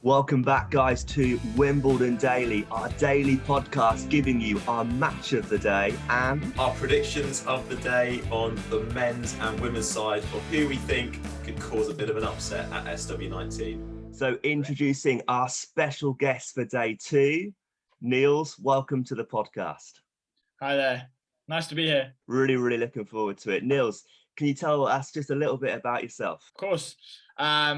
Welcome back, guys, to Wimbledon Daily, our daily podcast giving you our match of the day and our predictions of the day on the men's and women's side of who we think could cause a bit of an upset at SW19. So introducing our special guest for day two, Niels, welcome to the podcast. Hi there. Nice to be here. Really looking forward to it. Niels, can you tell us just a little bit about yourself? Of course. My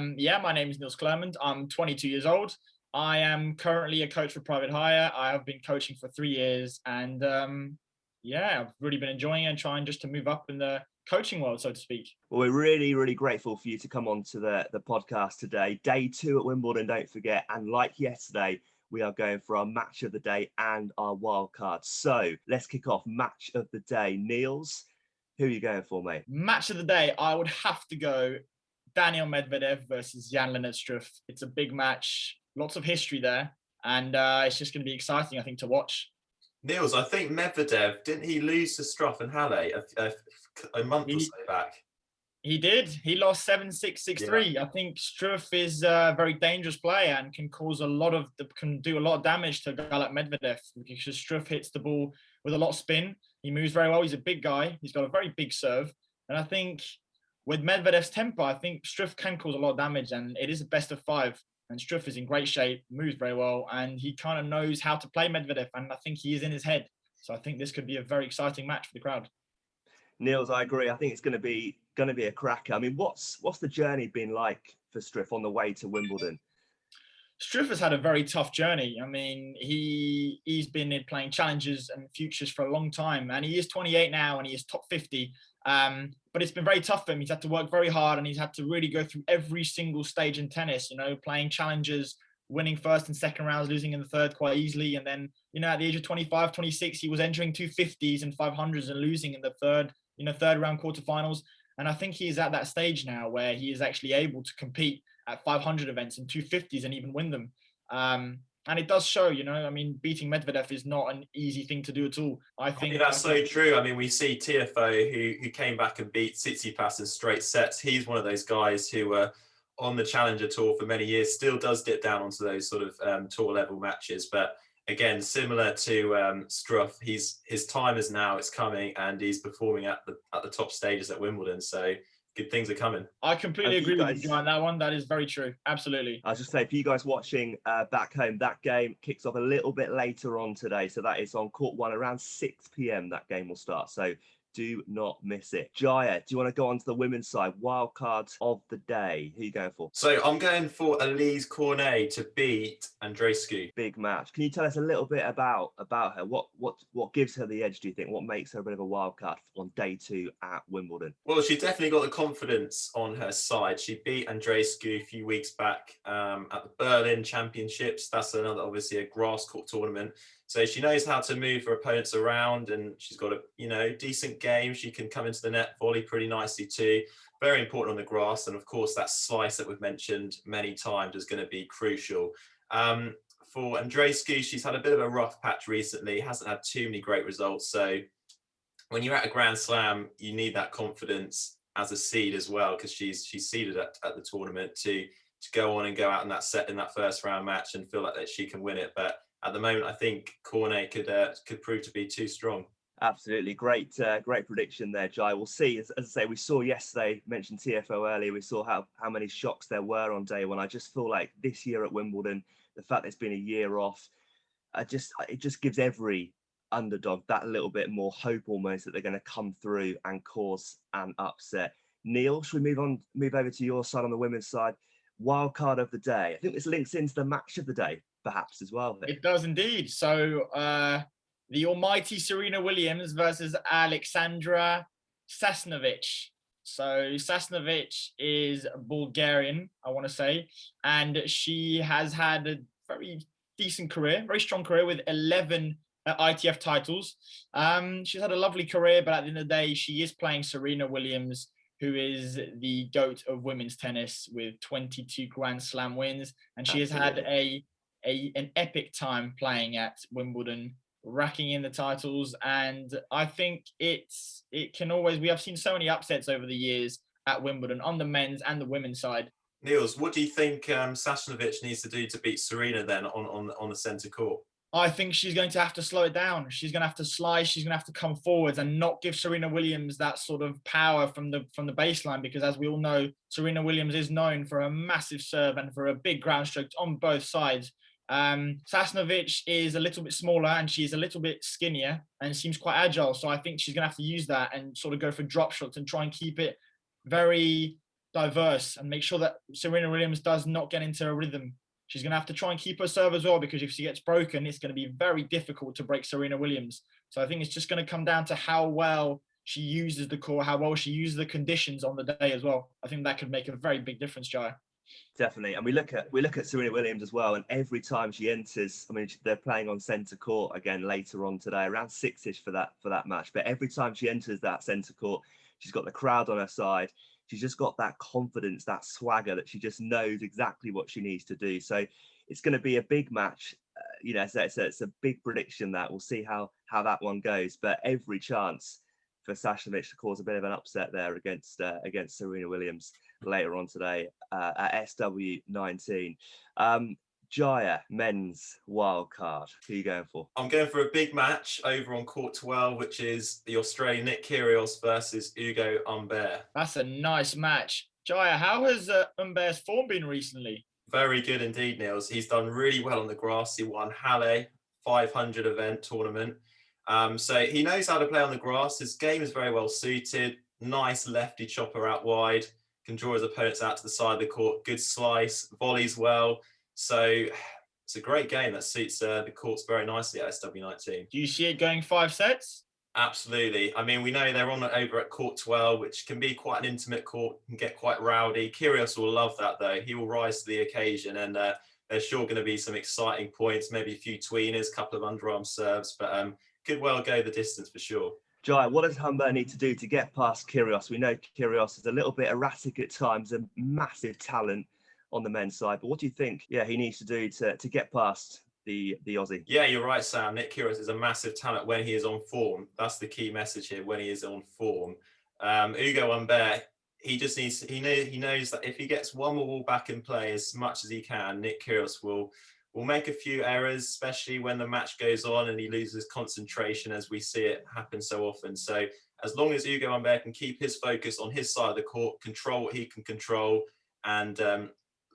name is Niels Clermont. I'm 22 years old. I am currently a coach for private hire. I have been coaching for 3 years and I've really been enjoying it and trying just to move up in the coaching world, so to speak. Well, we're really grateful for you to come on to the podcast today. Day two at Wimbledon, don't forget. And like yesterday, we are going for our match of the day and our wild card. So let's kick off match of the day. Niels, who are you going for, mate? Match of the day, I would have to go Daniel Medvedev versus Jan-Lennard Struff. It's a big match, lots of history there, and it's just going to be exciting, I think, to watch. Niels, I think Medvedev, didn't he lose to Struff and Halle a month or so back? He did. He lost 7-6, 6-3. Yeah. I think Struff is a very dangerous player and can do a lot of damage to a guy like Medvedev, because Struff hits the ball with a lot of spin. He moves very well. He's a big guy. He's got a very big serve. And I think with Medvedev's tempo, I think Struff can cause a lot of damage, and it is a best of five. And Struff is in great shape, moves very well, and he kind of knows how to play Medvedev, and I think he is in his head. So I think this could be a very exciting match for the crowd. Niels, I agree. I think it's going to be a cracker. I mean, what's the journey been like for Struff on the way to Wimbledon? Struff has had a very tough journey. I mean, he's been playing challenges and futures for a long time, and he is 28 now, and he is top 50. But it's been very tough for him. He's had to work very hard, and he's had to really go through every single stage in tennis, playing challenges, winning first and second rounds, losing in the third quite easily. And then, at the age of 25, 26, he was entering 250s and 500s and losing in the third round quarterfinals. And I think he's at that stage now where he is actually able to compete at 500 events and 250s and even win them. And it does show, beating Medvedev is not an easy thing to do at all. I think that's so true. I mean, we see Tiafoe, who came back and beat Tsitsipas in straight sets. He's one of those guys who on the Challenger Tour for many years still does dip down onto those sort of tour level matches. But again, similar to Struff, his time is now, it's coming, and he's performing at the top stages at Wimbledon. So good things are coming. I completely agree with you on that one. That is very true. Absolutely. I was just saying, for you guys watching back home, that game kicks off a little bit later on today. So that is on court one around 6 p.m. That game will start. So do not miss it. Jaya, do you want to go on to the women's side? Wildcards of the day. Who are you going for? So I'm going for ALIZE Cornet to beat Andreescu. Big match. Can you tell us a little bit about her? What gives her the edge, do you think? What makes her a bit of a wildcard on day two at Wimbledon? Well, she's definitely got the confidence on her side. She beat Andreescu a few weeks back at the Berlin Championships. That's obviously a grass court tournament. So she knows how to move her opponents around, and she's got a decent game. She can come into the net, volley pretty nicely too. Very important on the grass, and of course that slice that we've mentioned many times is going to be crucial. For Andreescu, she's had a bit of a rough patch recently. Hasn't had too many great results. So when you're at a Grand Slam, you need that confidence as a seed as well, because she's seeded at the tournament to go on and go out in that first round match and feel like that she can win it. But at the moment, I think Cornet could prove to be too strong. Absolutely. Great prediction there, Jai. We'll see. As I say, we saw yesterday, mentioned TFO earlier, we saw how many shocks there were on day one. I just feel like this year at Wimbledon, the fact that it's been a year off, it just gives every underdog that little bit more hope almost that they're going to come through and cause an upset. Neil, should we move over to your side on the women's side? Wild card of the day. I think this links into the match of the day, perhaps, as well. It does indeed. So the almighty Serena Williams versus Alexandra Sasnovich. So Sasnovich is Bulgarian, I want to say, and she has had a very decent career, very strong career with 11 ITF titles. She's had a lovely career, but at the end of the day, she is playing Serena Williams, who is the GOAT of women's tennis with 22 Grand Slam wins. And she has had an epic time playing at Wimbledon, racking in the titles. And I think we have seen so many upsets over the years at Wimbledon on the men's and the women's side. Niels, what do you think Sasnovich needs to do to beat Serena then on the centre court? I think she's going to have to slow it down. She's going to have to slice. She's going to have to come forwards and not give Serena Williams that sort of power from the baseline, because as we all know, Serena Williams is known for a massive serve and for a big ground stroke on both sides. Sasnovich is a little bit smaller and she's a little bit skinnier and seems quite agile. So I think she's going to have to use that and sort of go for drop shots and try and keep it very diverse and make sure that Serena Williams does not get into a rhythm. She's going to have to try and keep her serve as well, because if she gets broken, it's going to be very difficult to break Serena Williams. So I think it's just going to come down to how well she uses the court, how well she uses the conditions on the day as well. I think that could make a very big difference, Jai. Definitely. And we look at Serena Williams as well, and every time she enters, I mean, they're playing on centre court again later on today, around 6ish for that match. But every time she enters that centre court, she's got the crowd on her side. She's just got that confidence, that swagger, that she just knows exactly what she needs to do. So it's going to be a big match. So it's a big prediction that we'll see how that one goes. But every chance for Sasnovich to cause a bit of an upset there against Serena Williams later on today at SW19. Jaya, men's wildcard. Who are you going for? I'm going for a big match over on court 12, which is the Australian Nick Kyrgios versus Ugo Humbert. That's a nice match. Jaya, how has Humbert's form been recently? Very good indeed, Niels. He's done really well on the grass. He won Halle 500 event tournament. So he knows how to play on the grass. His game is very well suited. Nice lefty chopper out wide. Can draw his opponents out to the side of the court. Good slice, volleys well. So it's a great game that suits the courts very nicely at SW19. Do you see it going 5 sets? Absolutely. I mean, we know they're on over at court 12, which can be quite an intimate court, can get quite rowdy. Kyrgios will love that, though. He will rise to the occasion, and there's sure going to be some exciting points, maybe a few tweeners, a couple of underarm serves, but could well go the distance for sure. Jai, what does Humbert need to do to get past Kyrgios? We know Kyrgios is a little bit erratic at times, a massive talent on the men's side, but what do you think he needs to do to get past the Aussie? Yeah, you're right, Sam. Nick Kyrgios is a massive talent when he is on form. That's the key message here, when he is on form. Ugo Humbert, he knows that if he gets one more ball back in play as much as he can, Nick Kyrgios will make a few errors, especially when the match goes on and he loses concentration, as we see it happen so often. So as long as Ugo Humbert can keep his focus on his side of the court, control what he can control, and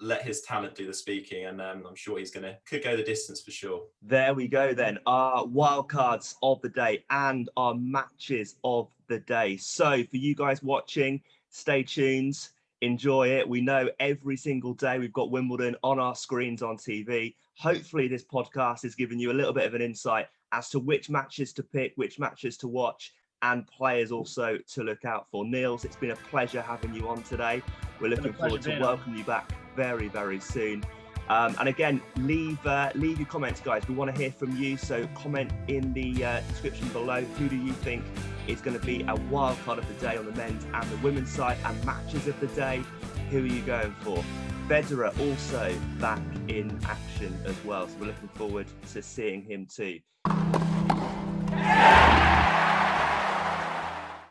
let his talent do the speaking, and I'm sure could go the distance for sure. There we go then, our wildcards of the day and our matches of the day. So for you guys watching, stay tuned, enjoy it. We know every single day we've got Wimbledon on our screens on TV. Hopefully this podcast is giving you a little bit of an insight as to which matches to pick, which matches to watch, and players also to look out for. Niels, it's been a pleasure having you on today. We're looking forward to welcome you back very, very soon. And again, leave your comments, guys. We want to hear from you, so comment in the description below. Who do you think is going to be a wild card of the day on the men's and the women's side, and matches of the day? Who are you going for? Federer also back in action as well, so we're looking forward to seeing him too.